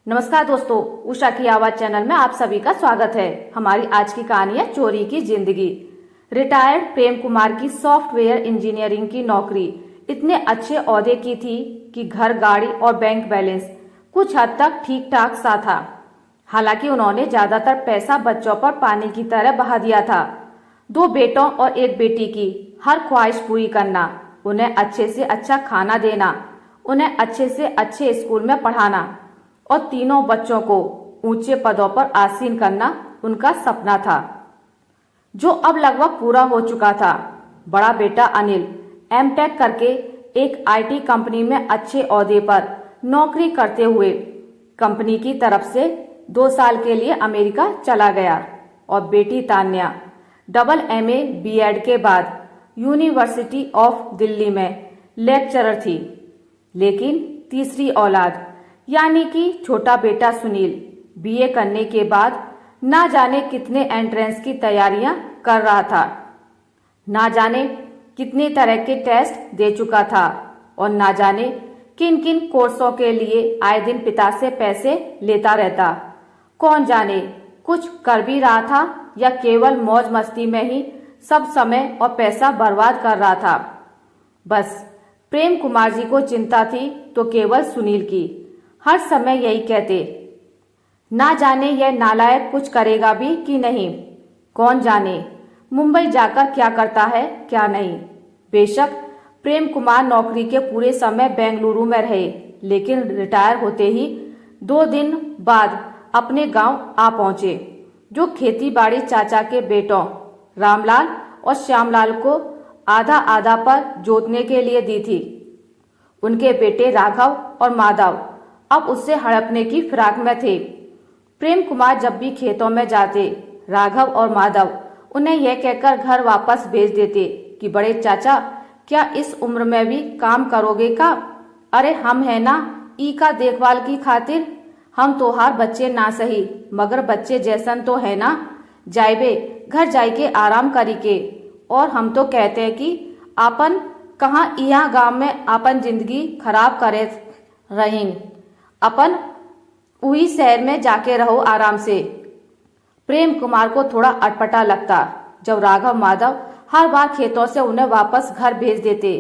नमस्कार दोस्तों, उषा की आवाज चैनल में आप सभी का स्वागत है। हमारी आज की कहानी है चोरी की जिंदगी। रिटायर्ड प्रेम कुमार की सॉफ्टवेयर इंजीनियरिंग की नौकरी इतने अच्छे ओहदे की थी कि घर, गाड़ी और बैंक बैलेंस कुछ हद तक ठीक ठाक सा था। हालांकि उन्होंने ज्यादातर पैसा बच्चों पर पानी की तरह बहा दिया था। 2 बेटों और 1 बेटी की हर ख्वाहिश पूरी करना, उन्हें अच्छे से अच्छा खाना देना, उन्हें अच्छे से अच्छे स्कूल में पढ़ाना और तीनों बच्चों को ऊंचे पदों पर आसीन करना उनका सपना था, जो अब लगभग पूरा हो चुका था। बड़ा बेटा अनिल एमटेक करके एक आईटी कंपनी में अच्छे ओहदे पर नौकरी करते हुए कंपनी की तरफ से 2 साल के लिए अमेरिका चला गया और बेटी तान्या डबल एमए बीएड के बाद यूनिवर्सिटी ऑफ दिल्ली में लेक्चरर थी। लेकिन तीसरी औलाद यानी कि छोटा बेटा सुनील बीए करने के बाद ना जाने कितने एंट्रेंस की तैयारियां कर रहा था, ना जाने कितने तरह के टेस्ट दे चुका था और ना जाने किन किन कोर्सों के लिए आए दिन पिता से पैसे लेता रहता। कौन जाने कुछ कर भी रहा था या केवल मौज मस्ती में ही सब समय और पैसा बर्बाद कर रहा था। बस प्रेम कुमार जी को चिंता थी तो केवल सुनील की। हर समय यही कहते, ना जाने यह नालायक कुछ करेगा भी कि नहीं, कौन जाने मुंबई जाकर क्या करता है क्या नहीं। बेशक प्रेम कुमार नौकरी के पूरे समय बेंगलुरु में रहे, लेकिन रिटायर होते ही 2 दिन बाद अपने गांव आ पहुंचे, जो खेती बाड़ी चाचा के बेटों रामलाल और श्यामलाल को आधा आधा पर जोतने के लिए दी थी। उनके बेटे राघव और माधव अब उससे हड़पने की फिराक में थे। प्रेम कुमार जब भी खेतों में जाते, राघव और माधव उन्हें यह कहकर घर वापस भेज देते कि बड़े चाचा क्या इस उम्र में भी काम करोगे का? अरे हम है ना ई का देखभाल की खातिर, हम तोहार बच्चे ना सही मगर बच्चे जैसन तो है ना, जाइबे घर जाई के आराम करी के। और हम तो कहते हैं कि आपन कहाँ यहाँ गांव में आपन जिंदगी खराब करे रहीन, अपन वही शहर में जाके रहो आराम से। प्रेम कुमार को थोड़ा अटपटा लगता जब राघव माधव हर बार खेतों से उन्हें वापस घर भेज देते।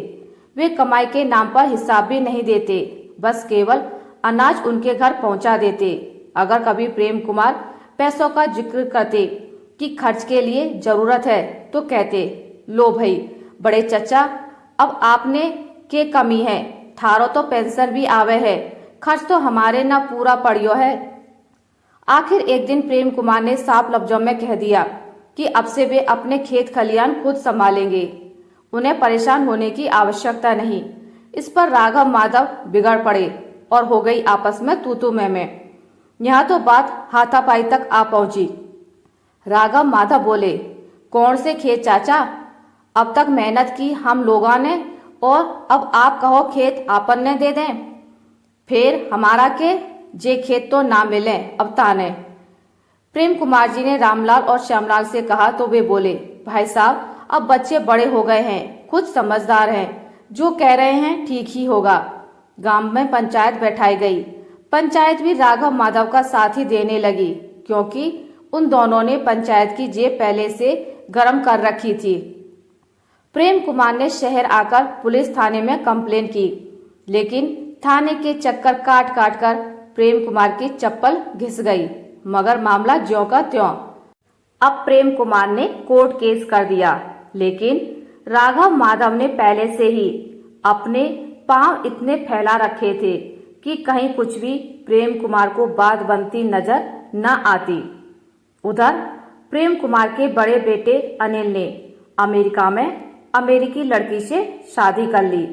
वे कमाई के नाम पर हिसाब भी नहीं देते, बस केवल अनाज उनके घर पहुंचा देते। अगर कभी प्रेम कुमार पैसों का जिक्र करते कि खर्च के लिए जरूरत है तो कहते, लो भाई बड़े चचा, अब आपने के कमी है, थारो तो पेंशन भी आवे है, खर्च तो हमारे ना पूरा पड़ियो है। आखिर एक दिन प्रेम कुमार ने साफ लफ्जों में कह दिया कि अब से वे अपने खेत खलियान खुद संभालेंगे, उन्हें परेशान होने की आवश्यकता नहीं। इस पर राघव माधव बिगड़ पड़े और हो गई आपस में तू मैं। यहाँ तो बात हाथापाई तक आ पहुंची। राघव माधव बोले, कौन से खेत चाचा, अब तक मेहनत की हम लोगों ने और अब आप कहो खेत आपन ने दे दें, फिर हमारा के जे खेत तो ना मिले अब ताने। प्रेम कुमार जी ने रामलाल और श्यामलाल से कहा तो वे बोले, भाई साहब अब बच्चे बड़े हो गए हैं, खुद समझदार हैं, जो कह रहे हैं ठीक ही होगा। गांव में पंचायत बैठाई गई। पंचायत भी राघव माधव का साथ ही देने लगी, क्योंकि उन दोनों ने पंचायत की जेब पहले से गर्म कर रखी थी। प्रेम कुमार ने शहर आकर पुलिस थाने में कंप्लेन की, लेकिन थाने के चक्कर काट काट कर प्रेम कुमार की चप्पल घिस गई, मगर मामला ज्यों का त्यों। अब प्रेम कुमार ने कोर्ट केस कर दिया, लेकिन राघव माधव ने पहले से ही अपने पांव इतने फैला रखे थे कि कहीं कुछ भी प्रेम कुमार को बात बनती नजर न आती। उधर प्रेम कुमार के बड़े बेटे अनिल ने अमेरिका में अमेरिकी लड़की से शादी कर ली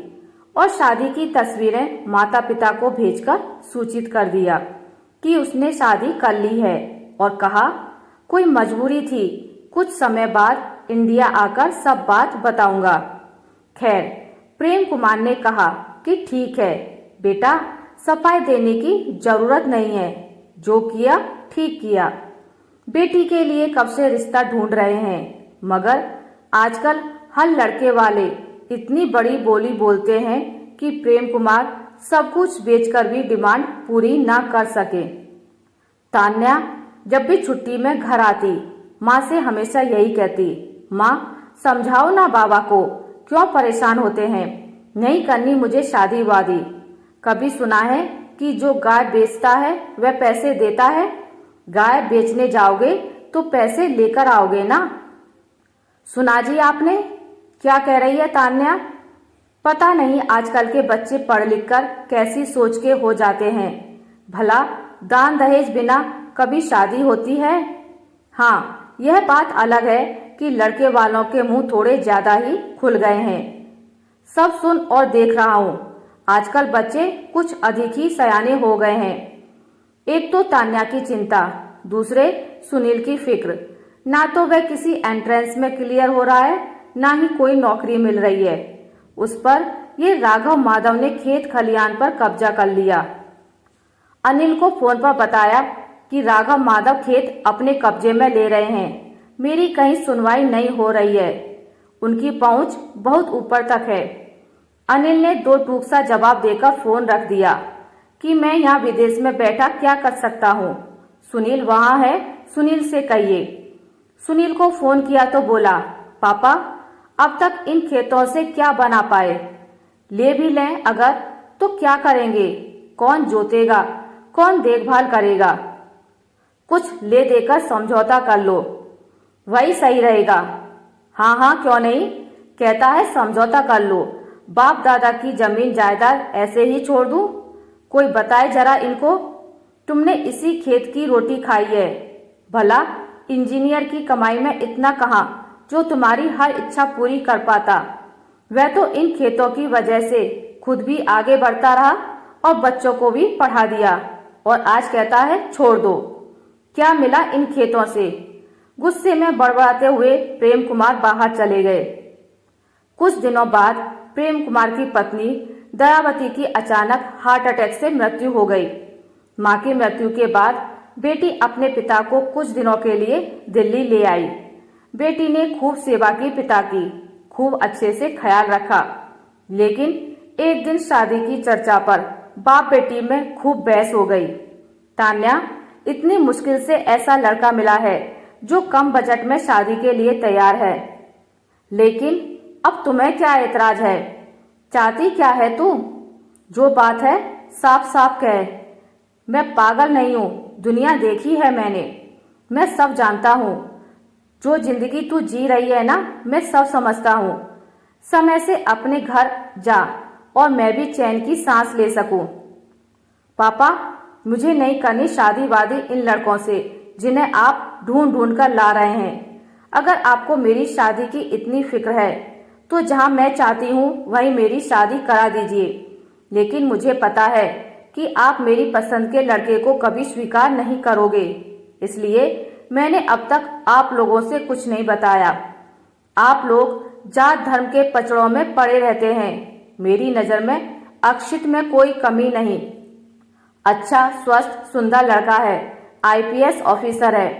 और शादी की तस्वीरें माता पिता को भेजकर सूचित कर दिया कि उसने शादी कर ली है और कहा कोई मजबूरी थी, कुछ समय बाद इंडिया आकर सब बात बताऊंगा। खैर प्रेम कुमार ने कहा कि ठीक है बेटा, सफाई देने की जरूरत नहीं है, जो किया ठीक किया। बेटी के लिए कब से रिश्ता ढूंढ रहे हैं, मगर आजकल हर लड़के वाले इतनी बड़ी बोली बोलते हैं कि प्रेम कुमार सब कुछ बेचकर भी डिमांड पूरी ना कर सके। तान्या जब भी छुट्टी में घर आती माँ से हमेशा यही कहती, माँ समझाओ ना बाबा को, क्यों परेशान होते हैं, नहीं करनी मुझे शादी वादी। कभी सुना है कि जो गाय बेचता है वह पैसे देता है? गाय बेचने जाओगे तो पैसे लेकर आओगे ना। सुना जी आपने? क्या कह रही है तान्या? पता नहीं आजकल के बच्चे पढ़ लिख कर कैसी सोच के हो जाते हैं। भला दान दहेज बिना कभी शादी होती है? हाँ, यह बात अलग है कि लड़के वालों के मुंह थोड़े ज्यादा ही खुल गए हैं। सब सुन और देख रहा हूँ, आजकल बच्चे कुछ अधिक ही सयाने हो गए हैं। एक तो तान्या की चिंता, दूसरे सुनील की फिक्र। ना तो वह किसी एंट्रेंस में क्लियर हो रहा है, ना ही कोई नौकरी मिल रही है। उस पर ये राघव माधव ने खेत खलियान पर कब्जा कर लिया। अनिल को फोन पर बताया कि राघव माधव खेत अपने कब्जे में ले रहे हैं। मेरी कहीं सुनवाई नहीं हो रही है, उनकी पहुंच बहुत ऊपर तक है। अनिल ने दो टूक सा जवाब देकर फोन रख दिया कि मैं यहाँ विदेश में बैठा क्या कर सकता हूँ, सुनील वहाँ है, सुनील से कहिए। सुनील को फोन किया तो बोला, पापा अब तक इन खेतों से क्या बना पाए, ले भी लें अगर तो क्या करेंगे, कौन जोतेगा, कौन देखभाल करेगा, कुछ ले देकर समझौता कर लो, वही सही रहेगा। हाँ हाँ क्यों नहीं, कहता है समझौता कर लो, बाप दादा की जमीन जायदाद ऐसे ही छोड़ दूं? कोई बताए जरा इनको, तुमने इसी खेत की रोटी खाई है, भला इंजीनियर की कमाई में इतना कहाँ जो तुम्हारी हर इच्छा पूरी कर पाता। वह तो इन खेतों की वजह से खुद भी आगे बढ़ता रहा और बच्चों को भी पढ़ा दिया, और आज कहता है छोड़ दो। क्या मिला इन खेतों से? गुस्से में बड़बड़ाते हुए प्रेम कुमार बाहर चले गए। कुछ दिनों बाद प्रेम कुमार की पत्नी दयावती की अचानक हार्ट अटैक से मृत्यु हो गई। मां की मृत्यु के बाद बेटी अपने पिता को कुछ दिनों के लिए दिल्ली ले आई। बेटी ने खूब सेवा की पिता की, खूब अच्छे से ख्याल रखा। लेकिन एक दिन शादी की चर्चा पर बाप बेटी में खूब बहस हो गई। तान्या, इतनी मुश्किल से ऐसा लड़का मिला है जो कम बजट में शादी के लिए तैयार है, लेकिन अब तुम्हें क्या एतराज है? चाहती क्या है तू? जो बात है साफ साफ कह। मैं पागल नहीं हूँ, दुनिया देखी है मैंने, मैं सब जानता हूँ। जो जिंदगी तू जी रही है ना, मैं सब समझता हूँ। समय से अपने घर जा और मैं भी चैन की सांस ले सकूं। पापा, मुझे नहीं करनी शादी वादी इन लड़कों से जिन्हें आप ढूंढ ढूंढ कर ला रहे हैं। अगर आपको मेरी शादी की इतनी फिक्र है तो जहां मैं चाहती हूं वहीं मेरी शादी करा दीजिए। लेकिन मुझे पता है कि आप मेरी पसंद के लड़के को कभी स्वीकार नहीं करोगे, इसलिए मैंने अब तक आप लोगों से कुछ नहीं बताया। आप लोग जात धर्म के पचड़ों में पड़े रहते हैं। मेरी नजर में अक्षित में कोई कमी नहीं। अच्छा स्वस्थ सुंदर लड़का है, आईपीएस ऑफिसर है,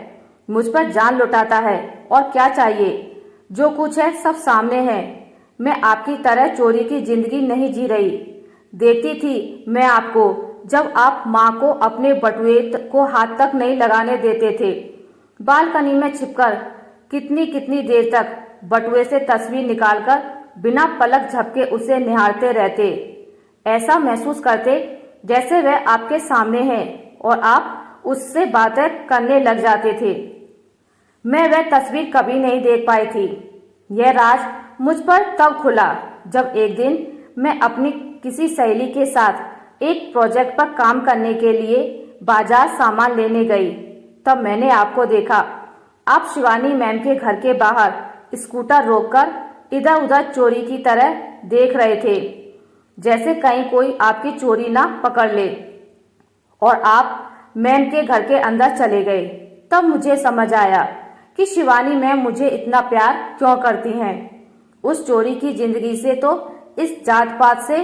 मुझ पर जान लुटाता है, और क्या चाहिए? जो कुछ है सब सामने है। मैं आपकी तरह चोरी की जिंदगी नहीं जी रही। देखती थी मैं आपको जब आप माँ को अपने बटुए को हाथ तक नहीं लगाने देते थे। बालकनी में छिपकर कितनी कितनी देर तक बटुए से तस्वीर निकालकर बिना पलक झपके उसे निहारते रहते। ऐसा महसूस करते जैसे वह आपके सामने है और आप उससे बातें करने लग जाते थे। मैं वह तस्वीर कभी नहीं देख पाई थी। यह राज मुझ पर तब खुला जब एक दिन मैं अपनी किसी सहेली के साथ एक प्रोजेक्ट पर काम करने के लिए बाजार सामान लेने गई। तब मैंने आपको देखा। आप शिवानी मैम के घर के बाहर स्कूटर रोककर इधर उधर चोरी की तरह देख रहे थे, जैसे कहीं कोई आपकी चोरी ना पकड़ ले, और आप मैम के घर के अंदर चले गए। तब मुझे समझ आया कि शिवानी मैम मुझे इतना प्यार क्यों करती हैं। उस चोरी की जिंदगी से तो इस जात पात से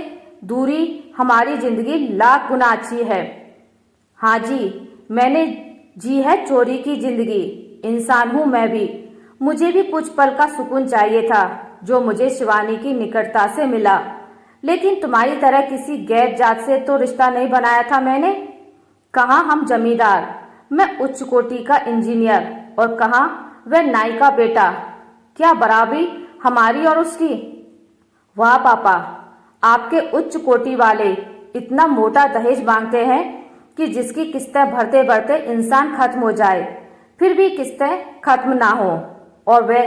दूरी हमारी जिंदगी लाख गुना अच्छी है। हाँ जी, मैंने जी है चोरी की जिंदगी। इंसान हूँ मैं भी, मुझे भी कुछ पल का सुकून चाहिए था जो मुझे शिवानी की निकटता से मिला। लेकिन तुम्हारी तरह किसी गैर जात से तो रिश्ता नहीं बनाया था मैंने। कहाँ हम जमींदार, मैं उच्च कोटि का इंजीनियर और कहाँ वह नाई का बेटा। क्या बराबरी हमारी और उसकी? वाह पापा, आपके उच्च कोटि वाले इतना मोटा दहेज मांगते हैं कि जिसकी किस्तें भरते भरते इंसान खत्म हो जाए, फिर भी किस्तें खत्म ना हो। और वे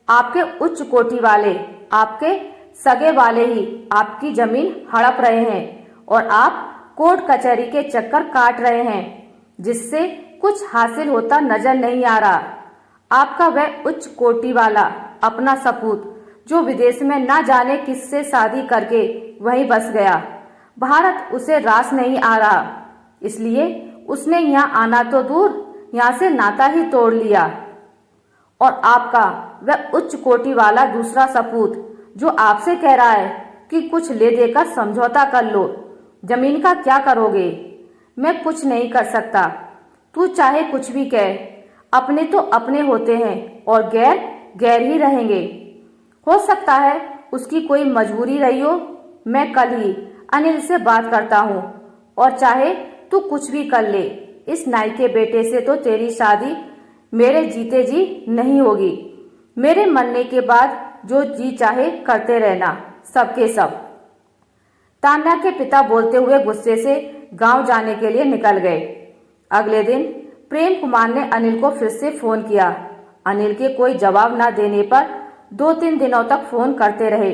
आपके उच्च कोटि वाले, आपके सगे वाले ही आपकी जमीन हड़प रहे हैं और आप कोर्ट कचहरी के चक्कर काट रहे हैं, जिससे कुछ हासिल होता नजर नहीं आ रहा। आपका वह उच्च कोटि वाला अपना सपूत जो विदेश में ना जाने किससे शादी करके वहीं बस गया, भारत उसे रास नहीं आ रहा, इसलिए उसने यहाँ आना तो दूर, यहाँ से नाता ही तोड़ लिया। और आपका वह उच्च कोटि वाला दूसरा सपूत जो आपसे कह रहा है कि कुछ ले देकर समझौता कर लो, जमीन का क्या करोगे? मैं कुछ नहीं कर सकता, तू चाहे कुछ भी कह, अपने तो अपने होते हैं और गैर गैर ही रहेंगे। हो सकता है उसकी कोई मजबूरी रही हो। मैं कल ही अनिल से बात करता हूँ और चाहे तू कुछ भी कर ले, इस नाई के बेटे से तो तेरी शादी मेरे जीते जी नहीं होगी। मेरे मरने के बाद जो जी चाहे करते रहना, सबके सब। तान्या के पिता बोलते हुए गुस्से से गांव जाने के लिए निकल गए। अगले दिन प्रेम कुमार ने अनिल को फिर से फोन किया। अनिल के कोई जवाब न देने पर 2-3 दिनों तक फोन करते रहे।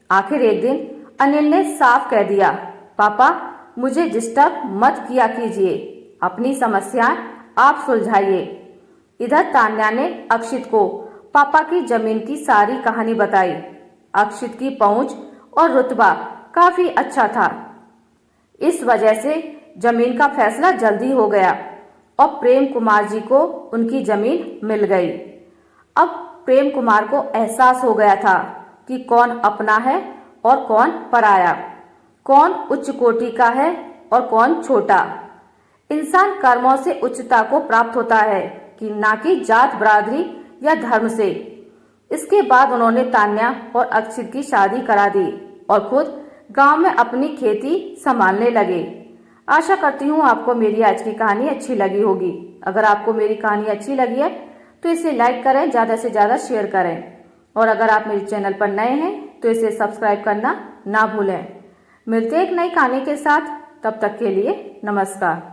आखिर एक दिन अनिल ने साफ कह दिया, पापा मुझे डिस्टर्ब मत किया कीजिए, अपनी समस्याएं आप सुलझाइए। इधर तान्या ने अक्षित को पापा की जमीन की सारी कहानी बताई। अक्षित की पहुंच और रुतबा काफी अच्छा था, इस वजह से जमीन का फैसला जल्दी हो गया और प्रेम कुमार जी को उनकी जमीन मिल गई। अब प्रेम कुमार को एहसास हो गया था कि कौन अपना है और कौन पराया, कौन उच्च कोटि का है और कौन छोटा। इंसान कर्मों से उच्चता को प्राप्त होता है कि ना कि जात बरादरी या धर्म से। इसके बाद उन्होंने तान्या और अक्षित की शादी करा दी और खुद गांव में अपनी खेती संभालने लगे। आशा करती हूँ आपको मेरी आज की कहानी अच्छी लगी होगी। अगर आपको मेरी कहानी अच्छी लगी है तो इसे लाइक करें, ज्यादा से ज्यादा शेयर करें और अगर आप मेरे चैनल पर नए हैं तो इसे सब्सक्राइब करना ना भूलें। मिलते एक नई कहानी के साथ, तब तक के लिए नमस्कार।